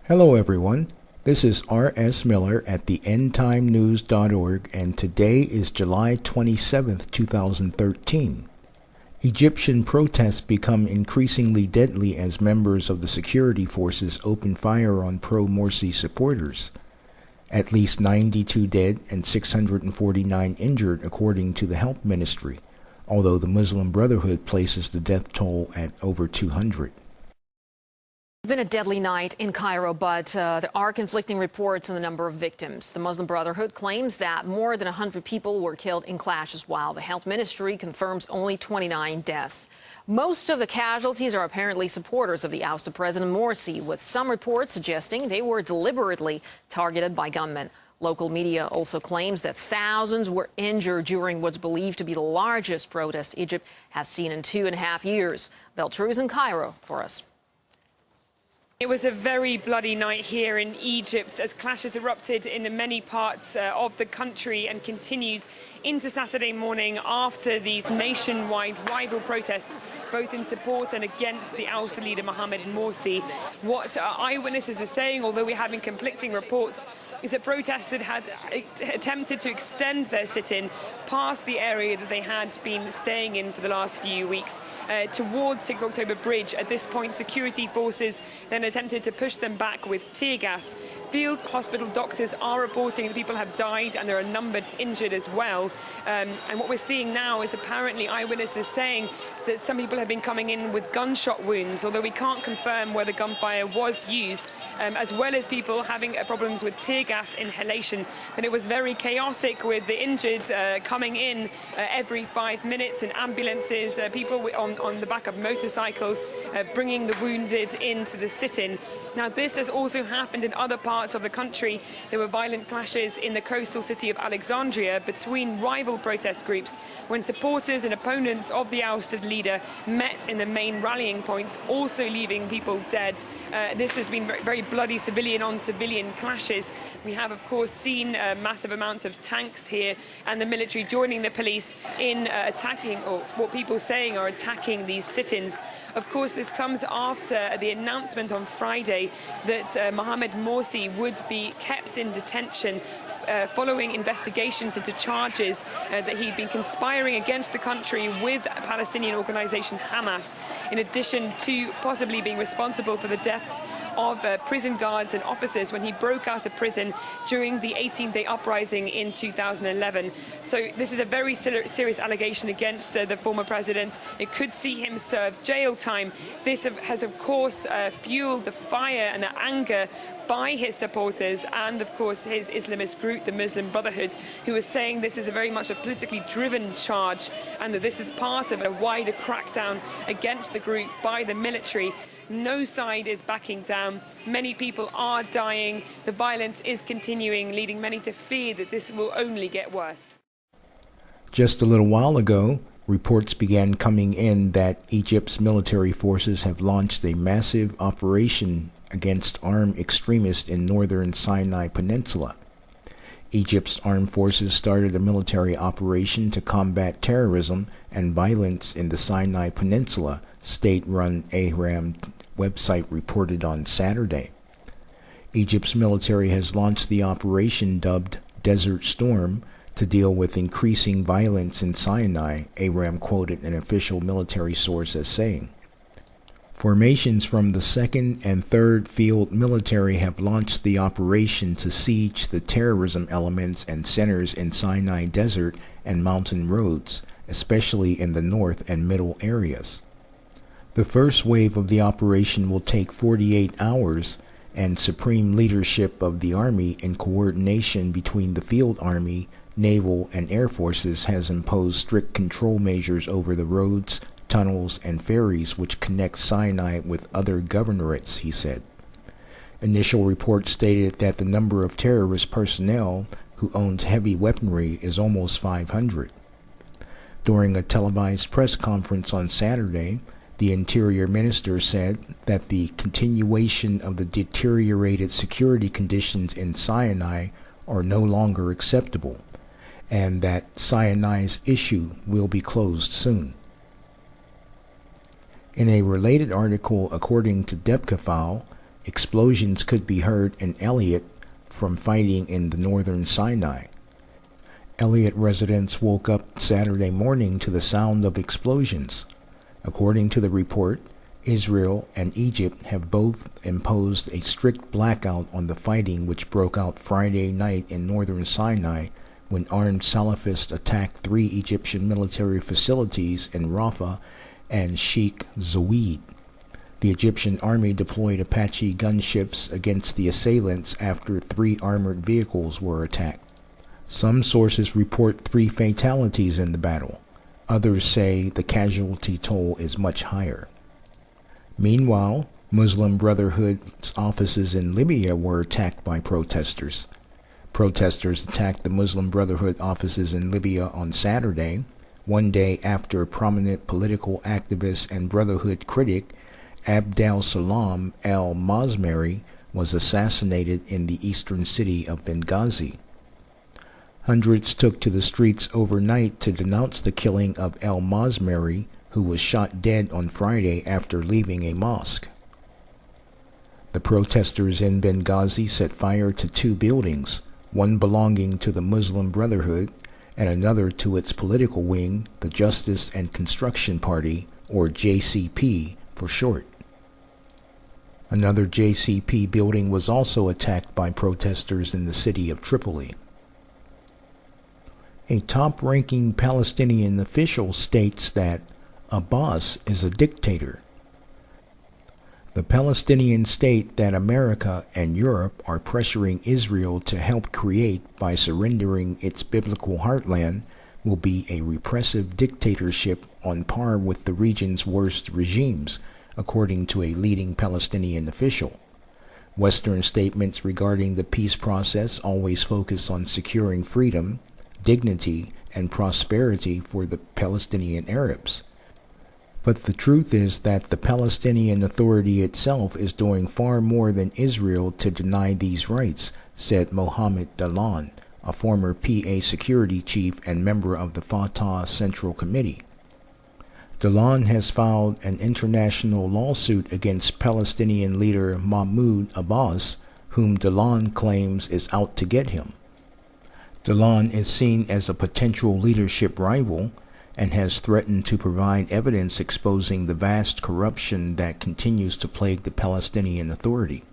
Hello everyone, this is R.S. Miller at the endtimenews.org and today is July 27th, 2013. Egyptian protests become increasingly deadly as members of the security forces open fire on pro-Morsi supporters. At least 92 dead and 649 injured according to the Health Ministry, although the Muslim Brotherhood places the death toll at over 200. It's been a deadly night in Cairo, but there are conflicting reports on the number of victims. The Muslim Brotherhood claims that more than 100 people were killed in clashes, while the Health Ministry confirms only 29 deaths. Most of the casualties are apparently supporters of the ousted President Morsi, with some reports suggesting they were deliberately targeted by gunmen. Local media also claims that thousands were injured during what's believed to be the largest protest Egypt has seen in 2.5 years. Beltrou is in Cairo for us. It was a very bloody night here in Egypt as clashes erupted in many parts of the country and continues into Saturday morning after these nationwide rival protests, both in support and against the ousted leader Mohamed Morsi. What eyewitnesses are saying, although we're having conflicting reports, is that protesters had attempted to extend their sit-in past the area that they had been staying in for the last few weeks towards 6 October Bridge. At this point, security forces then attempted to push them back with tear gas. Field hospital doctors are reporting that people have died and there are a number injured as well. And what we're seeing now is apparently eyewitnesses saying that some people have been coming in with gunshot wounds, although we can't confirm whether gunfire was used, as well as people having problems with tear gas inhalation. And it was very chaotic with the injured coming in every 5 minutes and ambulances, people on the back of motorcycles bringing the wounded into the sit-in. Now, this has also happened in other parts of the country. There were violent clashes in the coastal city of Alexandria between rival protest groups when supporters and opponents of the ousted leader met in the main rallying points, also leaving people dead. This has been very bloody civilian-on-civilian clashes. We have, of course, seen massive amounts of tanks here and the military joining the police in attacking, or what people saying are attacking, these sit-ins. Of course, this comes after the announcement on Friday that Mohamed Morsi would be kept in detention following investigations into charges that he'd been conspiring against the country with Palestinian organization Hamas, in addition to possibly being responsible for the deaths of prison guards and officers when he broke out of prison during the 18th-day uprising in 2011. So this is a very serious allegation against the former president. It could see him serve jail time. This has, of course, fueled the fire and the anger by his supporters and, of course, his Islamist group, the Muslim Brotherhood, who is saying this is very much a politically driven charge and that this is part of a wider crackdown against the group by the military. No side is backing down. Many people are dying. The violence is continuing, leading many to fear that this will only get worse. Just a little while ago, reports began coming in that Egypt's military forces have launched a massive operation against armed extremists in northern Sinai Peninsula. Egypt's armed forces started a military operation to combat terrorism and violence in the Sinai Peninsula, state-run Ahram website reported on Saturday. Egypt's military has launched the operation dubbed Desert Storm to deal with increasing violence in Sinai, Ahram quoted an official military source as saying. Formations from the 2nd and 3rd Field Military have launched the operation to siege the terrorism elements and centers in Sinai Desert and mountain roads, especially in the north and middle areas. The first wave of the operation will take 48 hours, and supreme leadership of the Army in coordination between the Field Army, Naval, and Air Forces has imposed strict control measures over the roads, tunnels, and ferries which connect Sinai with other governorates, he said. Initial reports stated that the number of terrorist personnel who owns heavy weaponry is almost 500. During a televised press conference on Saturday, the Interior Minister said that the continuation of the deteriorated security conditions in Sinai are no longer acceptable, and that Sinai's issue will be closed soon. In a related article, according to Debka File, Explosions could be heard in Elliot from fighting in the northern Sinai. Elliot residents woke up Saturday morning to the sound of explosions. According to the report, Israel and Egypt have both imposed a strict blackout on the fighting which broke out Friday night in northern Sinai when armed Salafists attacked 3 Egyptian military facilities in Rafah and Sheikh Zayed. The Egyptian army deployed Apache gunships against the assailants after 3 armored vehicles were attacked. Some sources report 3 fatalities in the battle. Others say the casualty toll is much higher. Meanwhile, Muslim Brotherhood's offices in Libya were attacked by protesters. Protesters attacked the Muslim Brotherhood offices in Libya on Saturday, one day after prominent political activist and Brotherhood critic Abdel Salam al-Mazmari was assassinated in the eastern city of Benghazi. Hundreds took to the streets overnight to denounce the killing of al-Mazmari, who was shot dead on Friday after leaving a mosque. The protesters in Benghazi set fire to 2 buildings, one belonging to the Muslim Brotherhood and another to its political wing, the Justice and Construction Party, or JCP for short. Another JCP building was also attacked by protesters in the city of Tripoli. A top-ranking Palestinian official states that Abbas is a dictator. The Palestinian state that America and Europe are pressuring Israel to help create by surrendering its biblical heartland will be a repressive dictatorship on par with the region's worst regimes, according to a leading Palestinian official. Western statements regarding the peace process always focus on securing freedom, dignity, and prosperity for the Palestinian Arabs. But the truth is that the Palestinian Authority itself is doing far more than Israel to deny these rights, said Mohammed Dalan, a former PA security chief and member of the Fatah Central Committee. Dalan has filed an international lawsuit against Palestinian leader Mahmoud Abbas, whom Dalan claims is out to get him. Dalan is seen as a potential leadership rival and has threatened to provide evidence exposing the vast corruption that continues to plague the Palestinian Authority.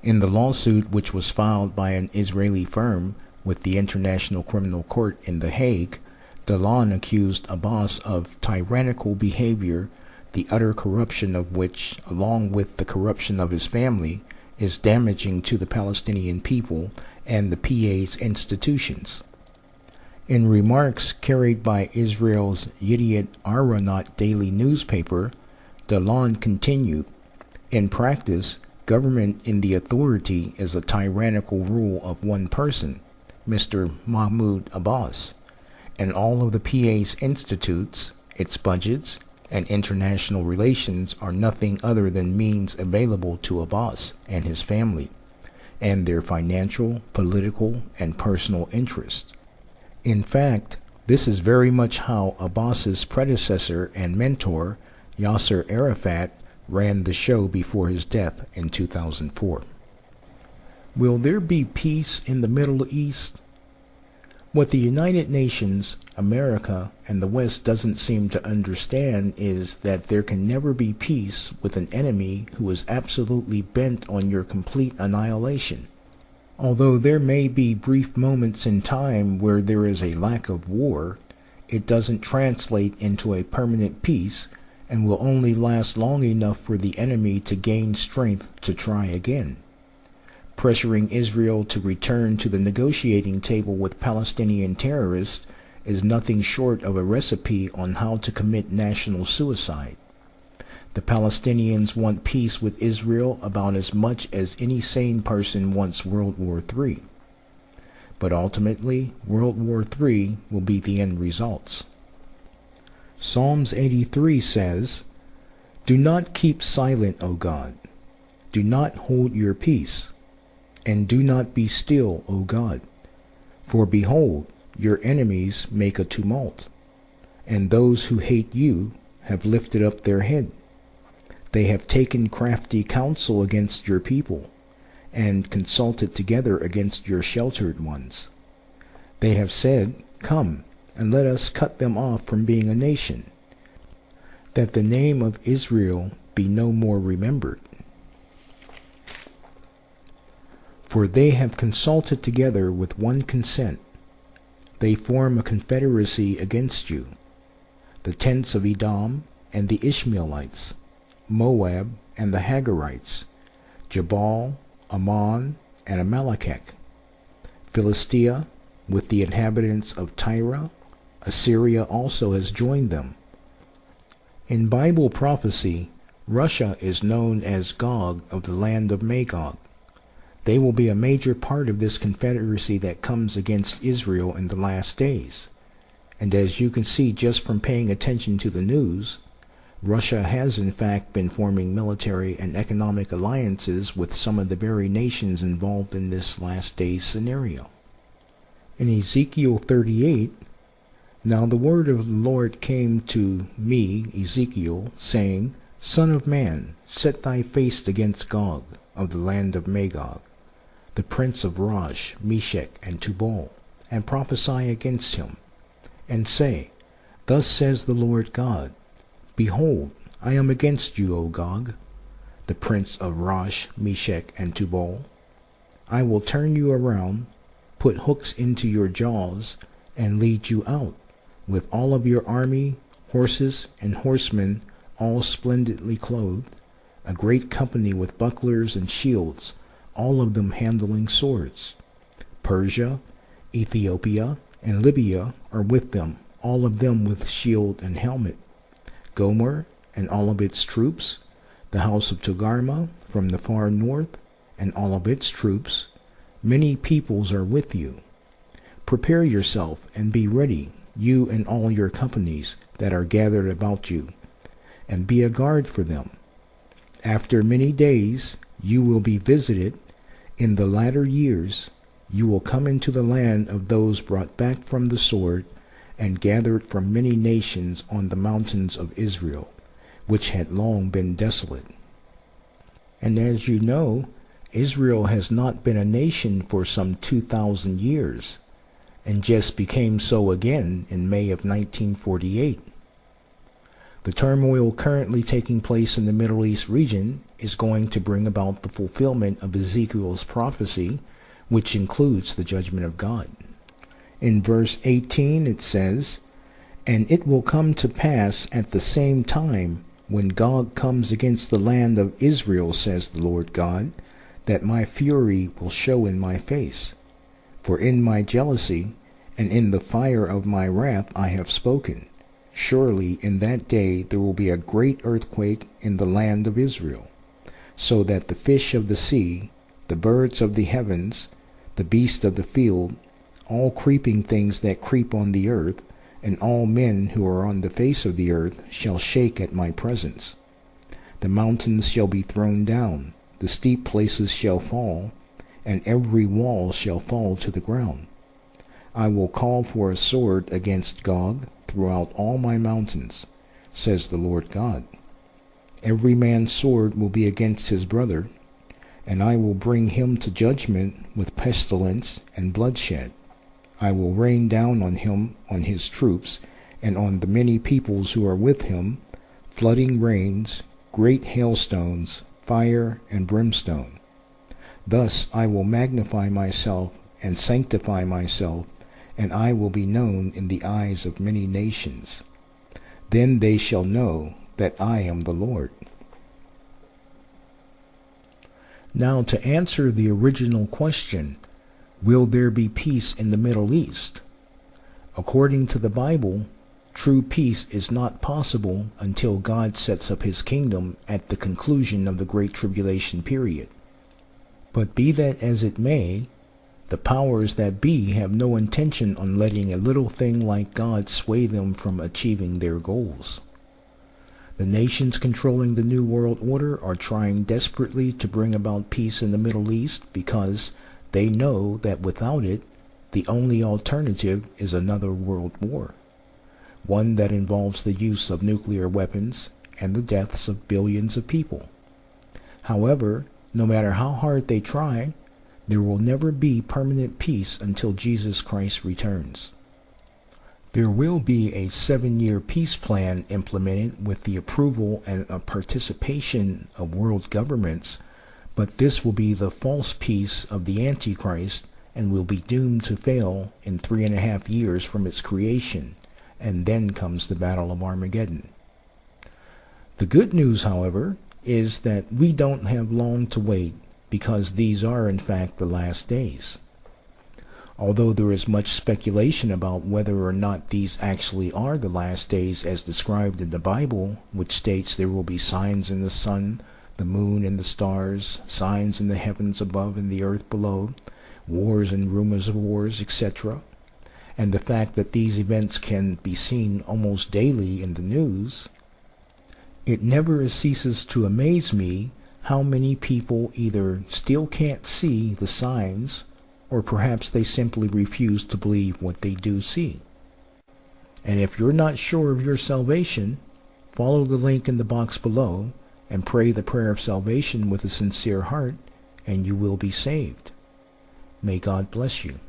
In the lawsuit, which was filed by an Israeli firm with the International Criminal Court in The Hague, Dalan accused Abbas of tyrannical behavior, the utter corruption of which, along with the corruption of his family, is damaging to the Palestinian people and the PA's institutions. In remarks carried by Israel's Yediot Aharonot daily newspaper, Dalan continued, "In practice, government in the authority is a tyrannical rule of one person, Mr. Mahmoud Abbas, and all of the PA's institutes, its budgets, and international relations are nothing other than means available to Abbas and his family, and their financial, political, and personal interests. In fact, this is very much how Abbas's predecessor and mentor, Yasser Arafat, ran the show before his death in 2004. Will there be peace in the Middle East? What the United Nations, America, and the West doesn't seem to understand is that there can never be peace with an enemy who is absolutely bent on your complete annihilation. Although there may be brief moments in time where there is a lack of war, it doesn't translate into a permanent peace and will only last long enough for the enemy to gain strength to try again. Pressuring Israel to return to the negotiating table with Palestinian terrorists is nothing short of a recipe on how to commit national suicide. The Palestinians want peace with Israel about as much as any sane person wants World War III. But ultimately, World War III will be the end results. Psalms 83 says, "Do not keep silent, O God. Do not hold your peace. And do not be still, O God. For behold, your enemies make a tumult, and those who hate you have lifted up their head. They have taken crafty counsel against your people, and consulted together against your sheltered ones. They have said, Come, and let us cut them off from being a nation, that the name of Israel be no more remembered. For they have consulted together with one consent. They form a confederacy against you, the tents of Edom and the Ishmaelites, Moab and the Hagarites, Jabal, Ammon, and Amalekech, Philistia, with the inhabitants of Tyre. Assyria also has joined them. In Bible prophecy, Russia is known as Gog of the land of Magog. They will be a major part of this confederacy that comes against Israel in the last days. And as you can see just from paying attention to the news, Russia has in fact been forming military and economic alliances with some of the very nations involved in this last days scenario. In Ezekiel 38, Now the word of the Lord came to me, Ezekiel, saying, Son of man, set thy face against Gog of the land of Magog, the prince of Rosh, Meshech, and Tubal, and prophesy against him, and say, Thus says the Lord God, Behold, I am against you, O Gog, the prince of Rosh, Meshech, and Tubal. I will turn you around, put hooks into your jaws, and lead you out, with all of your army, horses, and horsemen, all splendidly clothed, a great company with bucklers and shields, all of them handling swords. Persia, Ethiopia, and Libya are with them, all of them with shield and helmet. Gomer and all of its troops, the house of Togarmah from the far north, and all of its troops, many peoples are with you. Prepare yourself and be ready, you and all your companies that are gathered about you, and be a guard for them. After many days you will be visited. In the latter years you will come into the land of those brought back from the sword, and gathered from many nations on the mountains of Israel, which had long been desolate. And as you know, Israel has not been a nation for some 2,000 years, and just became so again in May of 1948. The turmoil currently taking place in the Middle East region is going to bring about the fulfillment of Ezekiel's prophecy, which includes the judgment of God. In verse 18 it says, And it will come to pass at the same time, when Gog comes against the land of Israel, says the Lord God, that my fury will show in my face. For in my jealousy and in the fire of my wrath I have spoken. Surely in that day there will be a great earthquake in the land of Israel, so that the fish of the sea, the birds of the heavens, the beasts of the field, all creeping things that creep on the earth, and all men who are on the face of the earth shall shake at my presence. The mountains shall be thrown down, the steep places shall fall, and every wall shall fall to the ground. I will call for a sword against Gog throughout all my mountains, says the Lord God. Every man's sword will be against his brother, and I will bring him to judgment with pestilence and bloodshed. I will rain down on him, on his troops, and on the many peoples who are with him, flooding rains, great hailstones, fire, and brimstone. Thus I will magnify myself and sanctify myself, and I will be known in the eyes of many nations. Then they shall know that I am the Lord. Now, to answer the original question, will there be peace in the Middle East? According to the Bible, true peace is not possible until God sets up his kingdom at the conclusion of the Great Tribulation period. But be that as it may, the powers that be have no intention on letting a little thing like God sway them from achieving their goals. The nations controlling the New World Order are trying desperately to bring about peace in the Middle East because they know that without it, the only alternative is another world war, one that involves the use of nuclear weapons and the deaths of billions of people. However, no matter how hard they try, there will never be permanent peace until Jesus Christ returns. There will be a 7-year peace plan implemented with the approval and participation of world governments, but this will be the false peace of the Antichrist and will be doomed to fail in 3.5 years from its creation, and then comes the Battle of Armageddon. The good news, however, is that we don't have long to wait, because these are in fact the last days. Although there is much speculation about whether or not these actually are the last days as described in the Bible, which states there will be signs in the sun, the moon, and the stars, signs in the heavens above and the earth below, wars and rumors of wars, etc., and the fact that these events can be seen almost daily in the news, it never ceases to amaze me how many people either still can't see the signs, or perhaps they simply refuse to believe what they do see. And if you're not sure of your salvation, follow the link in the box below and pray the prayer of salvation with a sincere heart, and you will be saved. May God bless you.